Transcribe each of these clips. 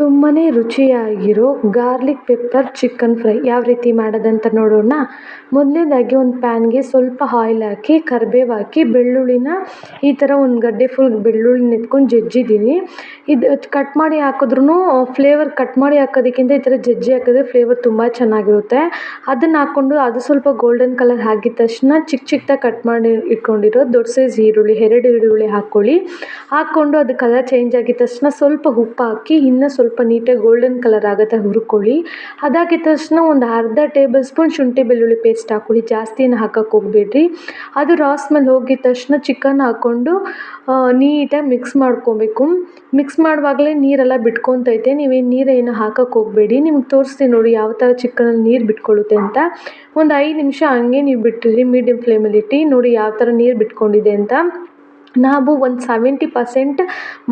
ತುಂಬನೇ ರುಚಿಯಾಗಿರೋ garlic pepper chicken fry ಯಾವ ರೀತಿ ಮಾಡೋದಂತ ನೋಡೋಣ. ಮೊದಲನೇದಾಗಿ ಒಂದು ಪ್ಯಾನ್ಗೆ ಸ್ವಲ್ಪ ಆಯಿಲ್ ಹಾಕಿ ಕರಿಬೇವು ಹಾಕಿ ಬೆಳ್ಳುಳ್ಳಿನ ಈ ಥರ ಒಂದು ಗಡ್ಡೆ ಫುಲ್ ಬೆಳ್ಳುಳ್ಳಿನ ಎತ್ಕೊಂಡು ಜಜ್ಜಿದ್ದೀನಿ. ಇದು ಕಟ್ ಮಾಡಿ ಹಾಕಿದ್ರೂ ಫ್ಲೇವರ್, ಕಟ್ ಮಾಡಿ ಹಾಕೋದಕ್ಕಿಂತ ಈ ಥರ ಜಜ್ಜಿ ಹಾಕಿದ್ರೆ ಫ್ಲೇವರ್ ತುಂಬ ಚೆನ್ನಾಗಿರುತ್ತೆ. ಅದನ್ನು ಹಾಕ್ಕೊಂಡು ಅದು ಸ್ವಲ್ಪ ಗೋಲ್ಡನ್ ಕಲರ್ ಆಗಿದ ತಕ್ಷಣ ಚಿಕ್ಕ ಚಿಕ್ಕದಾಗಿ ಕಟ್ ಮಾಡಿ ಇಟ್ಕೊಂಡಿರೋ ದೊಡ್ಡ ಸೈಜ್ ಈರುಳ್ಳಿ 2 ಈರುಳ್ಳಿ ಹಾಕ್ಕೊಳ್ಳಿ. ಹಾಕ್ಕೊಂಡು ಅದು ಕಲರ್ ಚೇಂಜ್ ಆಗಿದ ತಕ್ಷಣ ಸ್ವಲ್ಪ ಉಪ್ಪು ಹಾಕಿ ಇನ್ನೂ ಸ್ವಲ್ಪ ನೀಟಾಗಿ ಗೋಲ್ಡನ್ ಕಲರ್ ಆಗುತ್ತೆ ಹುರ್ಕೊಳ್ಳಿ. ಅದಾಗಿದ ತಕ್ಷಣ ಒಂದು ಅರ್ಧ ಟೇಬಲ್ ಸ್ಪೂನ್ ಶುಂಠಿ ಬೆಳ್ಳುಳ್ಳಿ ಪೇಸ್ಟ್ ಹಾಕ್ಕೊಳ್ಳಿ. ಜಾಸ್ತಿ ಏನು ಹಾಕಕ್ಕೆ ಹೋಗಬೇಡ್ರಿ. ಅದು ರಾ ಸ್ಮೆಲ್ ಹೋಗಿದ ತಕ್ಷಣ ಚಿಕನ್ ಹಾಕ್ಕೊಂಡು ನೀಟಾಗಿ ಮಿಕ್ಸ್ ಮಾಡ್ಕೊಬೇಕು. ಮಿಕ್ಸ್ ಮಾಡುವಾಗಲೇ ನೀರೆಲ್ಲ ಬಿಟ್ಕೊತೈತೆ. ನೀವೇನು ನೀರೇನು ಹಾಕಕ್ಕೆ ಹೋಗಬೇಡಿ. ನಿಮ್ಗೆ ತೋರಿಸ್ತೀನಿ ನೋಡಿ ಯಾವ ಥರ ಚಿಕನಲ್ಲಿ ನೀರು ಬಿಟ್ಕೊಳ್ಳುತ್ತೆ ಅಂತ. ಒಂದು 5 ನಿಮಿಷ ಹಂಗೆ ನೀವು ಬಿಟ್ಟಿರಿ ಮೀಡಿಯಮ್ ಫ್ಲೇಮಲ್ಲಿ ಇಟ್ಟು. ನೋಡಿ ಯಾವ ಥರ ನೀರು ಬಿಟ್ಕೊಂಡಿದೆ ಅಂತ. ನಾವು ಒಂದು 70%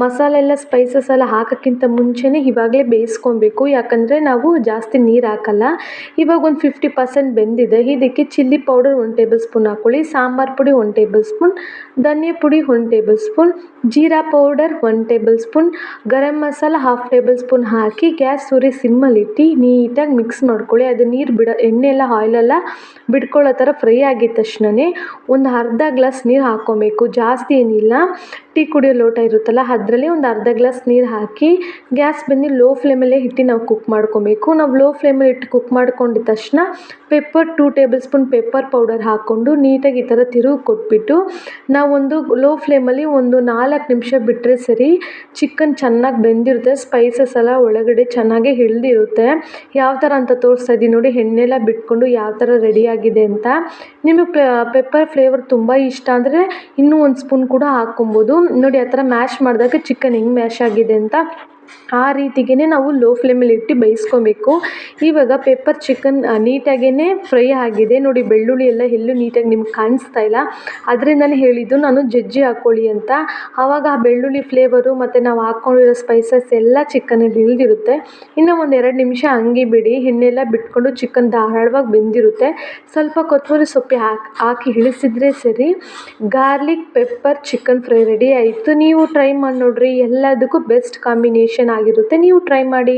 ಮಸಾಲೆ ಎಲ್ಲ ಸ್ಪೈಸಸ್ ಎಲ್ಲ ಹಾಕೋಕ್ಕಿಂತ ಮುಂಚೆನೇ ಇವಾಗಲೇ ಬೇಯಿಸ್ಕೊಬೇಕು. ಯಾಕಂದರೆ ನಾವು ಜಾಸ್ತಿ ನೀರು ಹಾಕಲ್ಲ. ಇವಾಗ ಒಂದು 50% ಬೆಂದಿದೆ. ಇದಕ್ಕೆ ಚಿಲ್ಲಿ ಪೌಡರ್ 1 ಟೇಬಲ್ ಸ್ಪೂನ್ ಹಾಕ್ಕೊಳ್ಳಿ. ಸಾಂಬಾರು ಪುಡಿ 1 ಟೇಬಲ್ ಸ್ಪೂನ್, ಧನಿಯಾ ಪುಡಿ 1 ಟೇಬಲ್ ಸ್ಪೂನ್, ಜೀರಾ powder 1 tablespoon, garam masala 1/2 tablespoon ಹಾಕಿ ಗ್ಯಾಸ್ ಉರಿ ಸಿಮ್ಮಲ್ಲಿಟ್ಟು ನೀಟಾಗಿ ಮಿಕ್ಸ್ ಮಾಡ್ಕೊಳ್ಳಿ. ಅದು ನೀರು ಎಣ್ಣೆ ಎಲ್ಲ ಆಯಿಲೆಲ್ಲ ಬಿಟ್ಕೊಳ್ಳೋ ಥರ ಫ್ರೈ ಆಗಿದ ತಕ್ಷಣವೇ ಒಂದು ಅರ್ಧ ಗ್ಲಾಸ್ ನೀರು ಹಾಕ್ಕೊಬೇಕು. ಜಾಸ್ತಿ ಏನಿಲ್ಲ. ಟೀ ಕುಡಿಯೋ ಲೋಟ ಇರುತ್ತಲ್ಲ ಅದರಲ್ಲಿ ಒಂದು ಅರ್ಧ ಗ್ಲಾಸ್ ನೀರು ಹಾಕಿ ಗ್ಯಾಸ್ ಬಂದು ಲೋ ಫ್ಲೇಮಲ್ಲೇ ಇಟ್ಟು ನಾವು ಕುಕ್ ಮಾಡ್ಕೊಬೇಕು. ನಾವು ಲೋ ಫ್ಲೇಮಲ್ಲಿ ಇಟ್ಟು ಕುಕ್ ಮಾಡ್ಕೊಂಡಿದ ತಕ್ಷಣ pepper 2 table spoon pepper powder ಹಾಕ್ಕೊಂಡು ನೀಟಾಗಿ ಈ ಥರ ತಿರುಗಿ ಕೊಟ್ಬಿಟ್ಟು ನಾವೊಂದು ಲೋ ಫ್ಲೇಮಲ್ಲಿ ಒಂದು 4 ನಿಮಿಷ ಬಿಟ್ಟರೆ ಸರಿ. ಚಿಕನ್ ಚೆನ್ನಾಗಿ ಬೆಂದಿರುತ್ತೆ. ಸ್ಪೈಸಸ್ ಎಲ್ಲ ಒಳಗಡೆ ಚೆನ್ನಾಗಿ ಇಳಿದಿರುತ್ತೆ. ಯಾವ ಥರ ಅಂತ ತೋರಿಸ್ತಾ ಇದ್ದೀನಿ ನೋಡಿ. ಎಣ್ಣೆಲ್ಲ ಬಿಟ್ಕೊಂಡು ಯಾವ ಥರ ರೆಡಿಯಾಗಿದೆ ಅಂತ. ನಿಮಗೆ ಪೆಪ್ಪರ್ ಫ್ಲೇವರ್ ತುಂಬ ಇಷ್ಟ ಅಂದರೆ ಇನ್ನೂ 1 ಸ್ಪೂನ್ ಕೂಡ ಹಾಕ್ಕೊಬೋದು. ನೋಡಿ ಆ ಥರ ಮ್ಯಾಶ್ ಮಾಡಿದಾಗ ಚಿಕನ್ ಹೆಂಗೆ ಮ್ಯಾಶ್ ಆಗಿದೆ ಅಂತ. ಆ ರೀತಿಗೇ ನಾವು ಲೋ ಫ್ಲೇಮಲ್ಲಿ ಇಟ್ಟು ಬೇಯಿಸ್ಕೊಬೇಕು. ಇವಾಗ ಪೆಪ್ಪರ್ ಚಿಕನ್ ನೀಟಾಗೇ ಫ್ರೈ ಆಗಿದೆ ನೋಡಿ. ಬೆಳ್ಳುಳ್ಳಿ ಎಲ್ಲ ಎಲ್ಲೂ ನೀಟಾಗಿ ನಿಮ್ಗೆ ಕಾಣಿಸ್ತಾ ಇಲ್ಲ. ಅದರಿಂದನೇ ಹೇಳಿದ್ದು ನಾನು ಜಜ್ಜಿ ಹಾಕ್ಕೊಳ್ಳಿ ಅಂತ. ಆವಾಗ ಆ ಬೆಳ್ಳುಳ್ಳಿ ಫ್ಲೇವರು ಮತ್ತು ನಾವು ಹಾಕ್ಕೊಂಡಿರೋ ಸ್ಪೈಸಸ್ ಎಲ್ಲ ಚಿಕನಲ್ಲಿ ಇಳಿದಿರುತ್ತೆ. ಇನ್ನು ಒಂದು 2 ನಿಮಿಷ ಹಂಗೆ ಬಿಡಿ. ಎಣ್ಣೆಲ್ಲ ಬಿಟ್ಕೊಂಡು ಚಿಕನ್ ಧಾರಾಳವಾಗಿ ಬೆಂದಿರುತ್ತೆ. ಸ್ವಲ್ಪ ಕೊತ್ತಂಬರಿ ಸೊಪ್ಪು ಹಾಕಿ ಇಳಿಸಿದ್ರೆ ಸರಿ. Garlic pepper chicken fry ready ಆಯಿತು. ನೀವು ಟ್ರೈ ಮಾಡಿ ನೋಡಿರಿ. ಎಲ್ಲದಕ್ಕೂ ಬೆಸ್ಟ್ ಕಾಂಬಿನೇಷನ್ ಆಗಿರುತ್ತೆ. ನೀವು ಟ್ರೈ ಮಾಡಿ.